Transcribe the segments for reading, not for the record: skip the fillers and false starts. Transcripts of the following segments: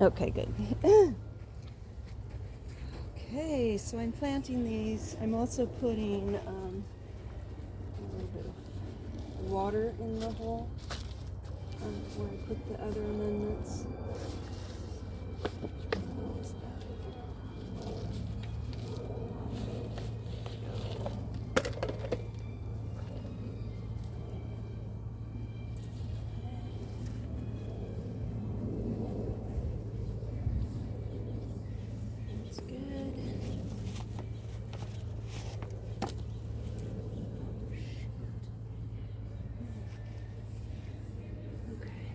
Okay, good. Okay, so I'm planting these. I'm also putting a little bit of water in the hole where I put the other amendments. That's good. Okay.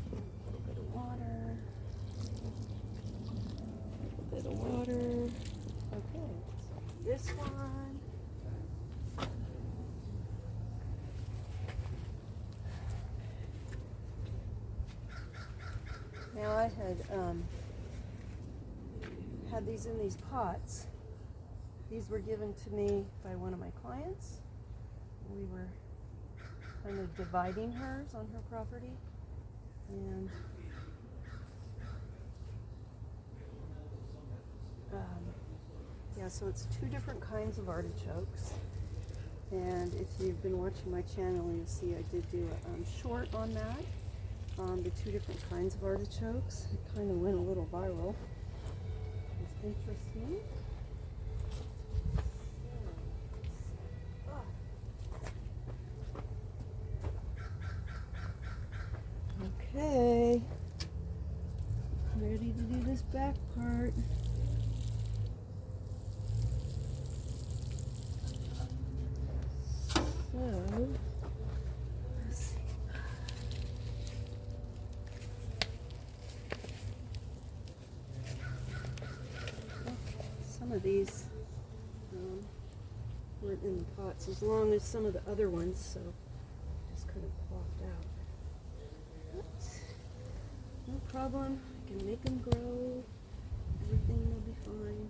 A little bit of water. Okay. This one. Now I had these in these pots. These were given to me by one of my clients. We were kind of dividing hers on her property, and yeah, so it's two different kinds of artichokes. And if you've been watching my channel, you'll see I did do a short on that, on the two different kinds of artichokes. It kind of went a little viral. It's interesting. Okay, ready to do this back part. So, let's see. Okay, some of these weren't in the pots as long as some of the other ones, so just kind of plopped out. No problem. I can make them grow. Everything will be fine.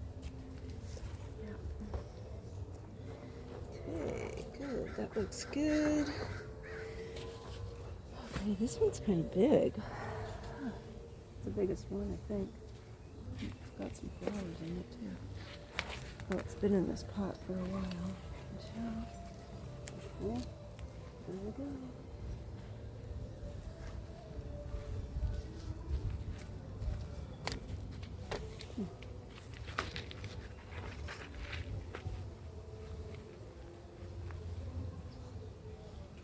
Yeah. Okay, good. That looks good. Okay, this one's kind of big. It's the biggest one, I think. It's got some flowers in it too. Oh, it's been in this pot for a while. Okay, there we go.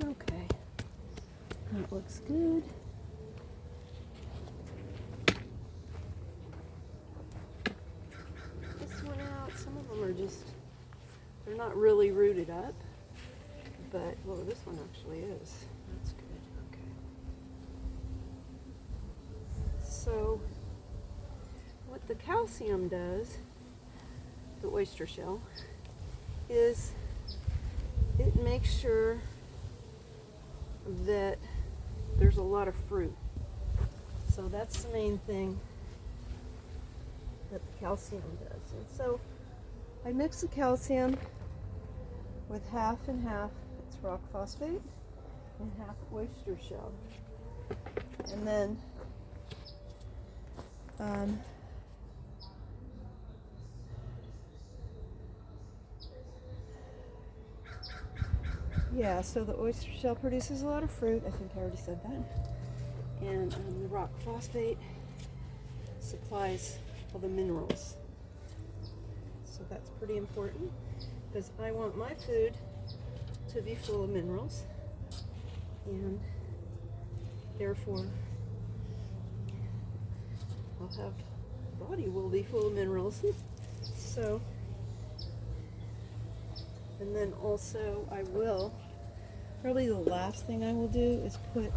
Okay, that looks good. This one out, some of them are just, they're not really rooted up, but, well, this one actually is. That's good, okay. So, what the calcium does, the oyster shell, is it makes sure that there's a lot of fruit. So that's the main thing that the calcium does. And so I mix the calcium with half and half. It's rock phosphate and half oyster shell. And then yeah, so the oyster shell produces a lot of fruit. I think I already said that. And the rock phosphate supplies all the minerals. So that's pretty important because I want my food to be full of minerals, and therefore I'll have, the body will be full of minerals. So, and then also I will, probably the last thing I will do is put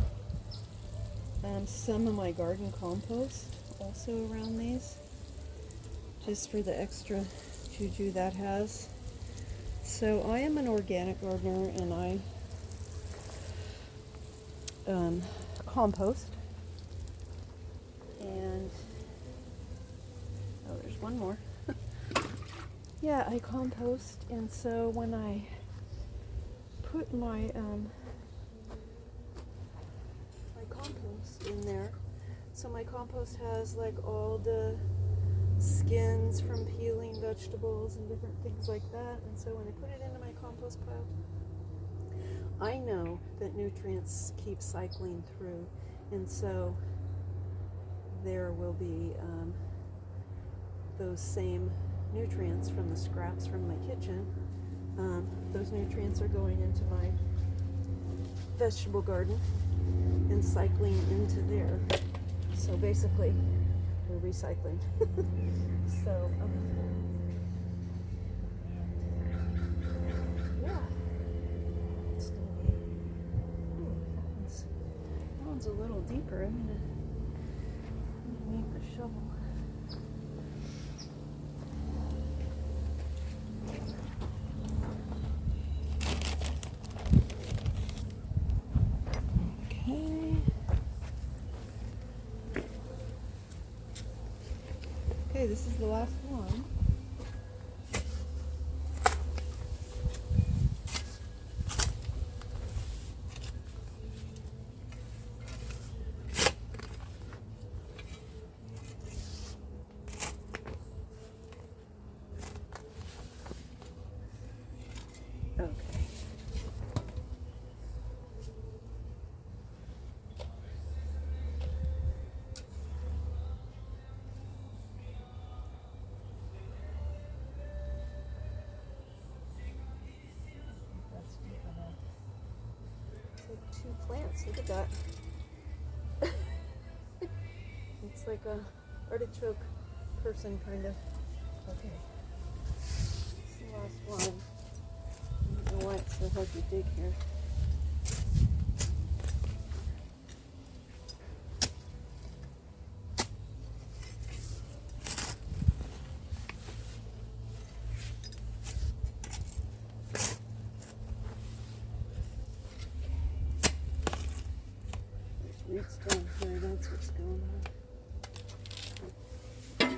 some of my garden compost also around these, just for the extra juju that has. So I am an organic gardener, and I compost. And oh, there's one more. Yeah, I compost, and so when I put my my compost in there. So my compost has like all the skins from peeling vegetables and different things like that. And so when I put it into my compost pile, I know that nutrients keep cycling through, and so there will be those same nutrients from the scraps from my kitchen. Those nutrients are going into my vegetable garden and cycling into there. So basically, we're recycling. So, yeah. It's gonna be, that one's a little deeper. I'm gonna need the shovel. Okay, this is the last one. Okay. Two plants, look at that. It's like a artichoke person kind of. Okay. It's the last one. I don't know why it's so hard to dig here. Roots down here, that's what's going on. Okay.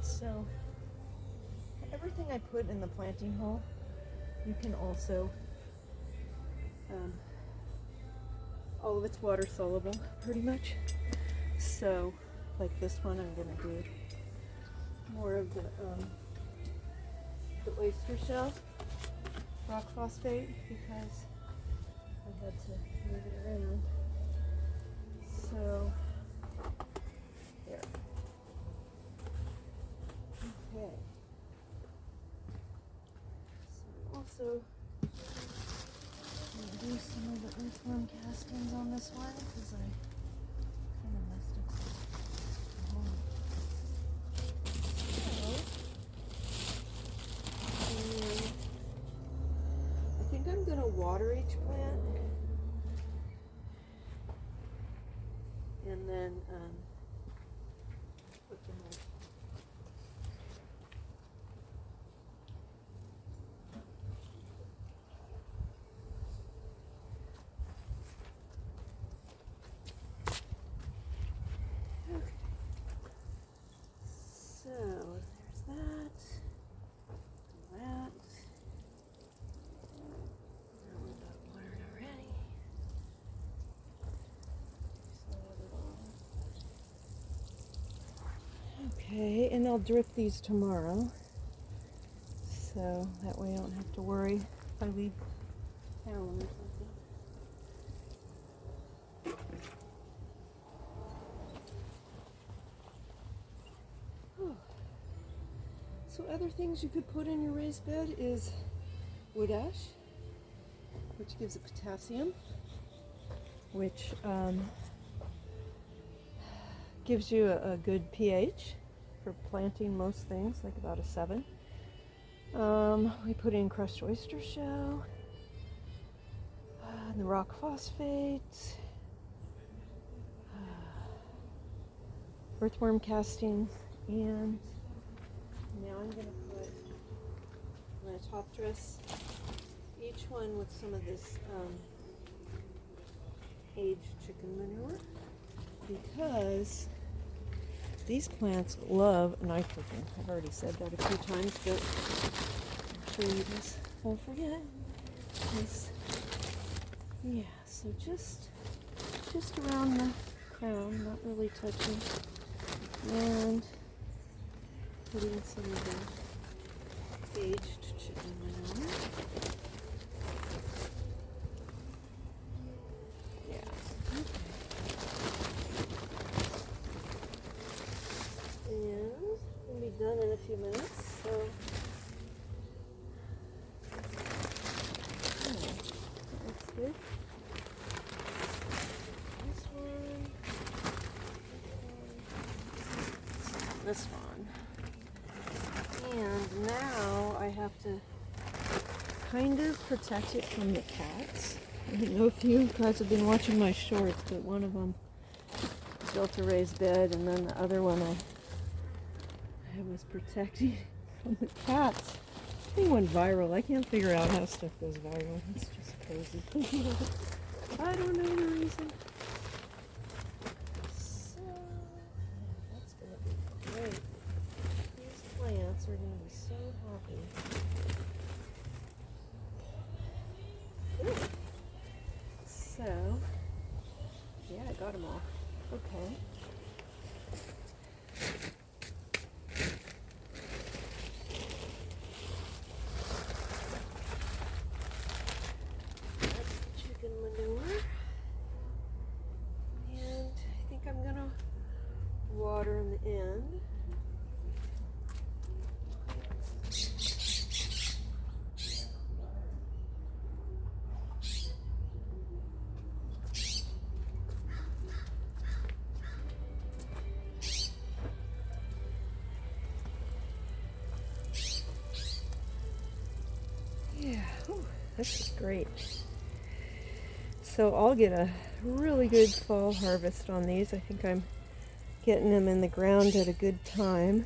So everything I put in the planting hole, you can also, all of it's water soluble pretty much. So like this one, I'm going to do more of the oyster shell rock phosphate because I had to move it around. So there. Okay. So also do some of the earthworm castings on this one because I kind of messed up the hole. So, I think I'm going to water each plant and then put them in. So there's that. We got watered already. Okay, and I'll drip these tomorrow. So that way I don't have to worry if I leave town or something. So other things you could put in your raised bed is wood ash, which gives it potassium, which gives you a good pH for planting most things, like about a 7. We put in crushed oyster shell, and the rock phosphate, earthworm castings, and now I'm going to top dress each one with some of this aged chicken manure, because these plants love nitrogen. I've already said that a few times, but I'll show you this. Don't forget this. Yeah, so just around the crown, not really touching, and putting some of the aged chicken manure. Yeah. Okay. And we'll be done in a few minutes. So. That's good. This one. And now I have to kind of protect it from the cats. I don't know if you guys have been watching my shorts, but one of them built a raised bed, and then the other one I was protecting from the cats. Thing went viral. I can't figure out how stuff goes viral. It's just crazy. I don't know the reason. So that's gonna be great. These plants are gonna be so happy. Good. So yeah, I got them all. Okay. Manure, and I think I'm gonna water in the end. Yeah, ooh, this is great. So I'll get a really good fall harvest on these. I think I'm getting them in the ground at a good time.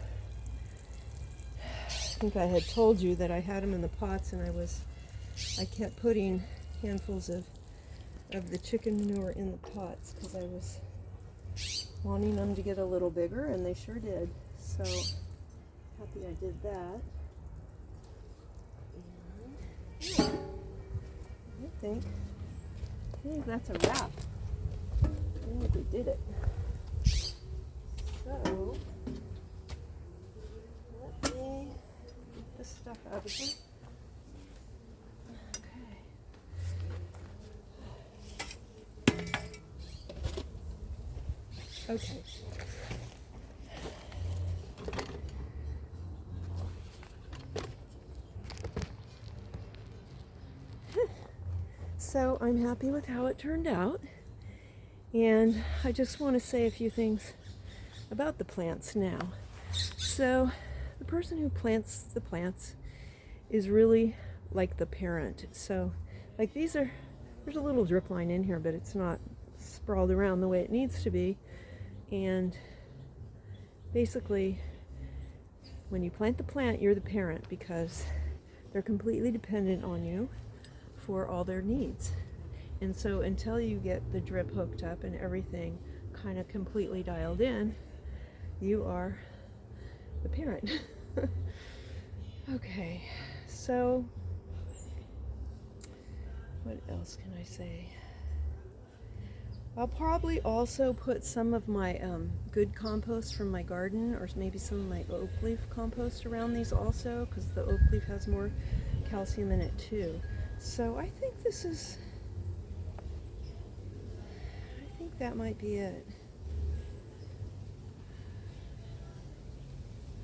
I think I had told you that I had them in the pots, and I kept putting handfuls of the chicken manure in the pots because I was wanting them to get a little bigger, and they sure did. So happy I did that. And yeah, I think that's a wrap. I think we did it. So, let me get this stuff out of here. Okay. Okay. So I'm happy with how it turned out, and I just want to say a few things about the plants now. So the person who plants the plants is really like the parent. So like there's a little drip line in here, but it's not sprawled around the way it needs to be. And basically when you plant the plant, you're the parent because they're completely dependent on you for all their needs. And so until you get the drip hooked up and everything kind of completely dialed in, you are the parent. Okay, so what else can I say? I'll probably also put some of my good compost from my garden, or maybe some of my oak leaf compost around these also, because the oak leaf has more calcium in it too. So I think that might be it.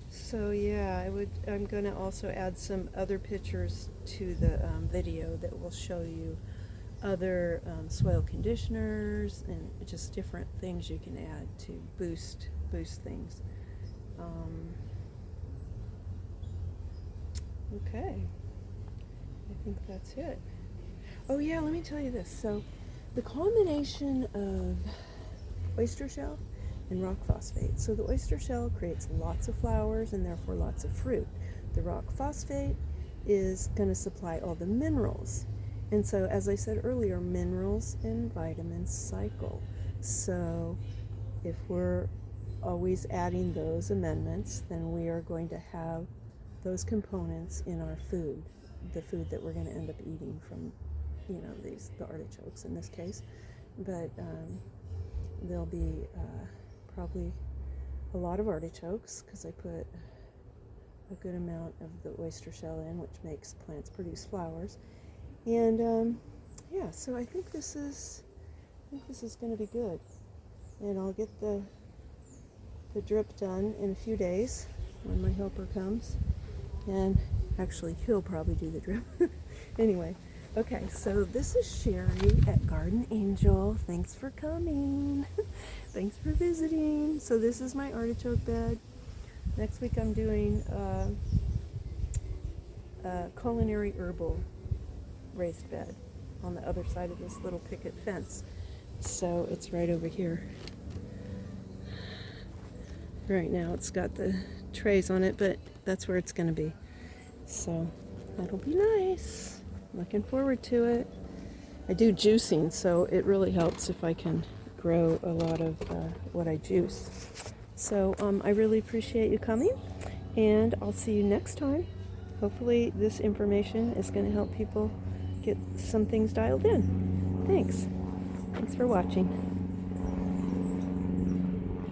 So yeah, I'm going to also add some other pictures to the video that will show you other soil conditioners and just different things you can add to boost Okay, I think that's it. Oh yeah, let me tell you this. So the combination of oyster shell and rock phosphate. So the oyster shell creates lots of flowers and therefore lots of fruit. The rock phosphate is going to supply all the minerals. And so, as I said earlier, minerals and vitamins cycle. So if we're always adding those amendments, then we are going to have those components in our food, the food that we're going to end up eating from, the artichokes in this case. But there'll be probably a lot of artichokes because I put a good amount of the oyster shell in, which makes plants produce flowers. And yeah, so I think this is going to be good. And I'll get the drip done in a few days when my helper comes. And actually, he'll probably do the drip. Anyway, okay, so this is Sherry at Garden Angel. Thanks for coming. Thanks for visiting. So this is my artichoke bed. Next week I'm doing a culinary herbal raised bed on the other side of this little picket fence. So it's right over here. Right now it's got the trays on it, but that's where it's going to be. So that'll be nice. Looking forward to it. I do juicing, so it really helps if I can grow a lot of what I juice. So I really appreciate you coming, and I'll see you next time. Hopefully this information is going to help people get some things dialed in. Thanks for watching.